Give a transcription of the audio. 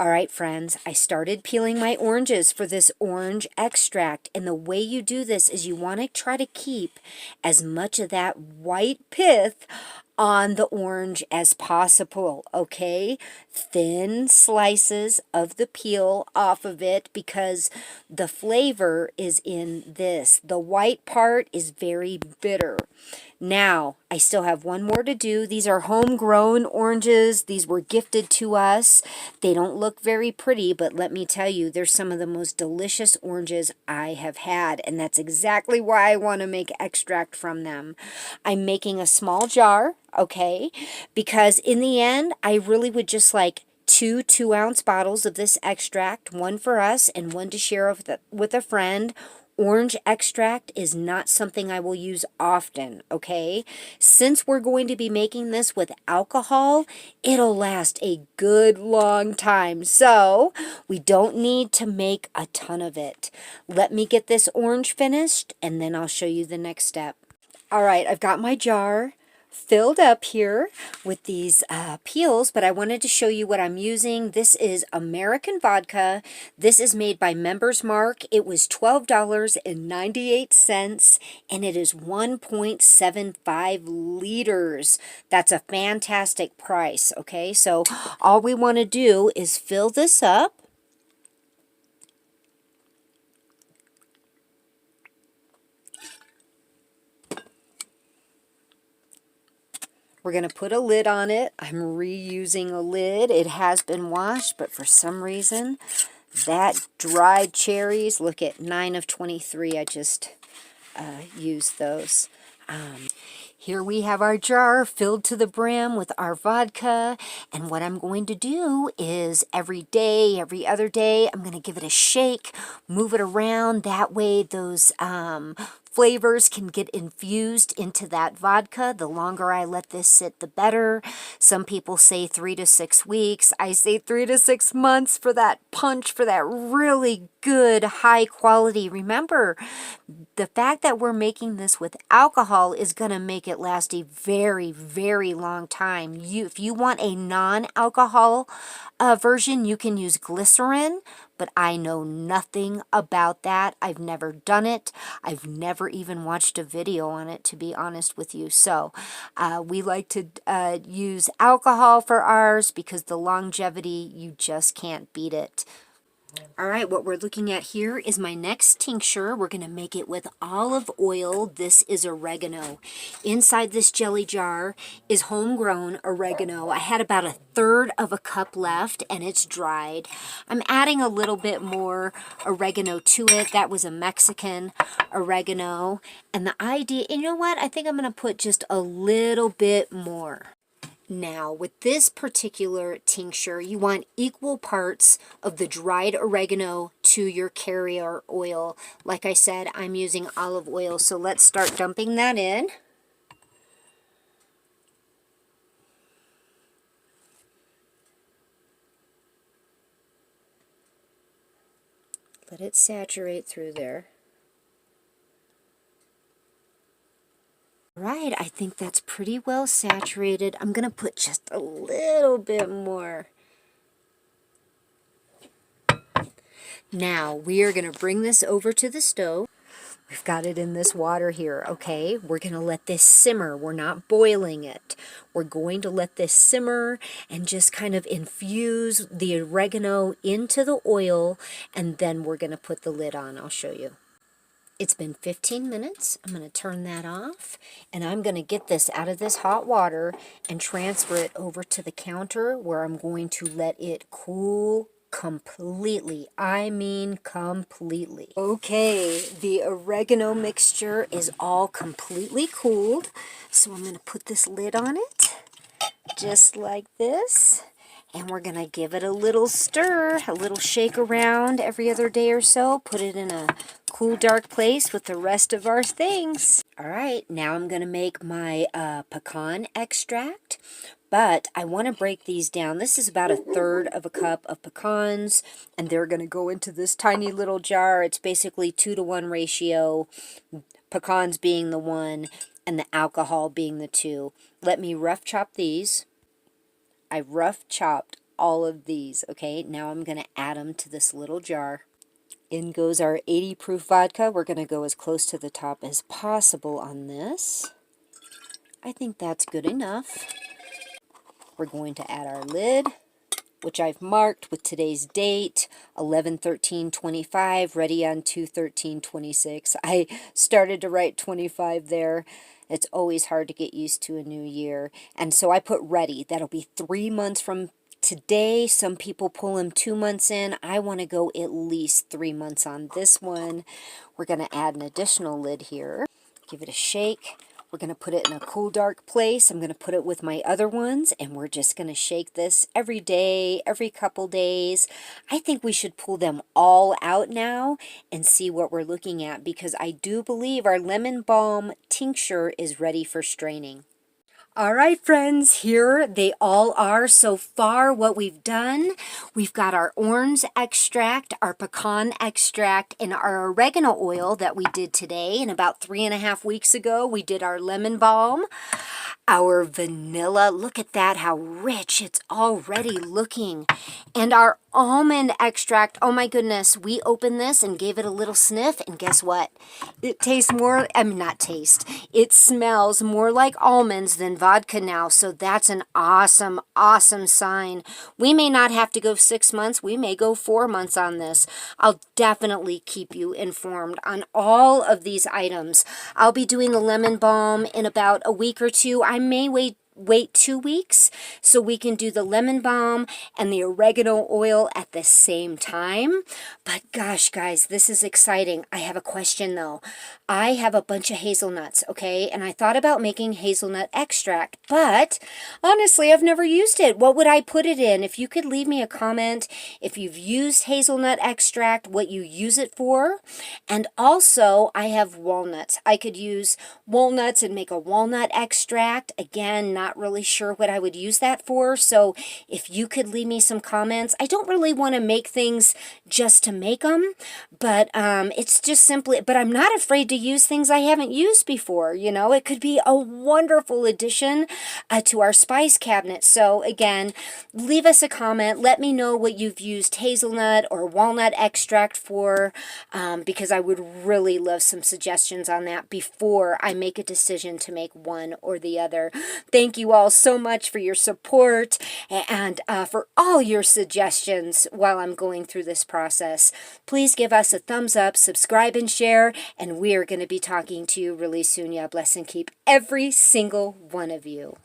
All right, friends, I started peeling my oranges for this orange extract. And the way you do this is you want to try to keep as much of that white pith on the orange as possible, okay? Thin slices of the peel off of it because the flavor is in this. The white part is very bitter. Now, I still have one more to do. These are homegrown oranges. These were gifted to us. They don't look very pretty, but let me tell you, they're some of the most delicious oranges I have had, and that's exactly why I want to make extract from them. I'm making a small jar, okay, because in the end, I really would just like two 2-ounce bottles of this extract, one for us and one to share with a friend. Orange extract is not something I will use often, okay? Since we're going to be making this with alcohol, it'll last a good long time. So we don't need to make a ton of it. Let me get this orange finished and then I'll show you the next step. All right, I've got my jar filled up here with these peels, but I wanted to show you what I'm using. This is American vodka. This is made by Members Mark. It was $12.98 and it is 1.75 liters. That's a fantastic price, okay? So all we want to do is fill this up. We're going to put a lid on it. I'm reusing a lid. It has been washed, but for some reason, that dried cherries, look at 9 of 23, I just used those. Here we have our jar filled to the brim with our vodka, and what I'm going to do is every day, every other day, I'm going to give it a shake, move it around. That way those flavors can get infused into that vodka. The longer I let this sit, the better. Some people say 3 to 6 weeks. I say 3 to 6 months for that punch, for that really good, high quality. Remember, the fact that we're making this with alcohol is going to make it last a very, very long time. If you want a non-alcohol version, you can use glycerin, but I know nothing about that. I've never done it. I've never even watched a video on it, to be honest with you. So we like to use alcohol for ours because the longevity, you just can't beat it. All right, what we're looking at here is my next tincture. We're going to make it with olive oil. This is oregano. Inside this jelly jar is homegrown oregano. I had about 1/3 of a cup left and it's dried. I'm adding a little bit more oregano to it. That was a Mexican oregano. And the idea, you know what? I think I'm going to put just a little bit more. Now, with this particular tincture, you want equal parts of the dried oregano to your carrier oil. Like I said, I'm using olive oil, so let's start dumping that in. Let it saturate through there. Right, I think that's pretty well saturated. I'm going to put just a little bit more. Now, we are going to bring this over to the stove. We've got it in this water here, okay? We're going to let this simmer. We're not boiling it. We're going to let this simmer and just kind of infuse the oregano into the oil, and then we're going to put the lid on. I'll show you. It's been 15 minutes. I'm going to turn that off, and I'm going to get this out of this hot water and transfer it over to the counter where I'm going to let it cool completely. I mean completely. Okay, the oregano mixture is all completely cooled, so I'm going to put this lid on it, just like this. And we're going to give it a little stir, a little shake around every other day or so. Put it in a cool, dark place with the rest of our things. All right, now I'm going to make my pecan extract. But I want to break these down. This is about 1/3 of a cup of pecans, and they're going to go into this tiny little jar. It's basically 2-to-1 ratio, pecans being the 1 and the alcohol being the 2. Let me rough chop these. I rough chopped all of these, okay? Now I'm going to add them to this little jar. In goes our 80 proof vodka. We're going to go as close to the top as possible on this. I think that's good enough. We're going to add our lid, which I've marked with today's date, 11/13/25, ready on 2/13/26. I started to write 25 there. It's always hard to get used to a new year. And so I put ready. That'll be 3 months from today. Some people pull them 2 months in. I want to go at least 3 months on this one. We're going to add an additional lid here. Give it a shake. We're going to put it in a cool, dark place. I'm going to put it with my other ones, and we're just going to shake this every day, every couple days. I think we should pull them all out now and see what we're looking at, because I do believe our lemon balm tincture is ready for straining. All right, friends, here they all are so far. What we've done, we've got our orange extract, our pecan extract, and our oregano oil that we did today. And about 3.5 weeks ago, we did our lemon balm, our vanilla. Look at that, how rich it's already looking. And our almond extract. Oh my goodness, we opened this and gave it a little sniff, and guess what? It tastes more, not taste, it smells more like almonds than vodka now. So that's an awesome, awesome sign. We may not have to go 6 months. We may go 4 months on this. I'll definitely keep you informed on all of these items. I'll be doing the lemon balm in about a week or two. I may wait 2 weeks so we can do the lemon balm and the oregano oil at the same time. But gosh, guys, this is exciting. I have a question though. I have a bunch of hazelnuts, okay? And I thought about making hazelnut extract, but honestly, I've never used it. What would I put it in? If you could leave me a comment if you've used hazelnut extract, what you use it for. And also, I have walnuts. I could use walnuts and make a walnut extract. Again, not really sure what I would use that for. So if you could leave me some comments. I don't really want to make things just to make them, but it's just simply, but I'm not afraid to use things I haven't used before. You know, it could be a wonderful addition to our spice cabinet. So again, leave us a comment. Let me know what you've used hazelnut or walnut extract for, because I would really love some suggestions on that before I make a decision to make one or the other. Thank you all so much for your support and for all your suggestions while I'm going through this process. Please give us a thumbs up, subscribe, and share, and we are going to be talking to you really soon. Yeah, bless and keep every single one of you.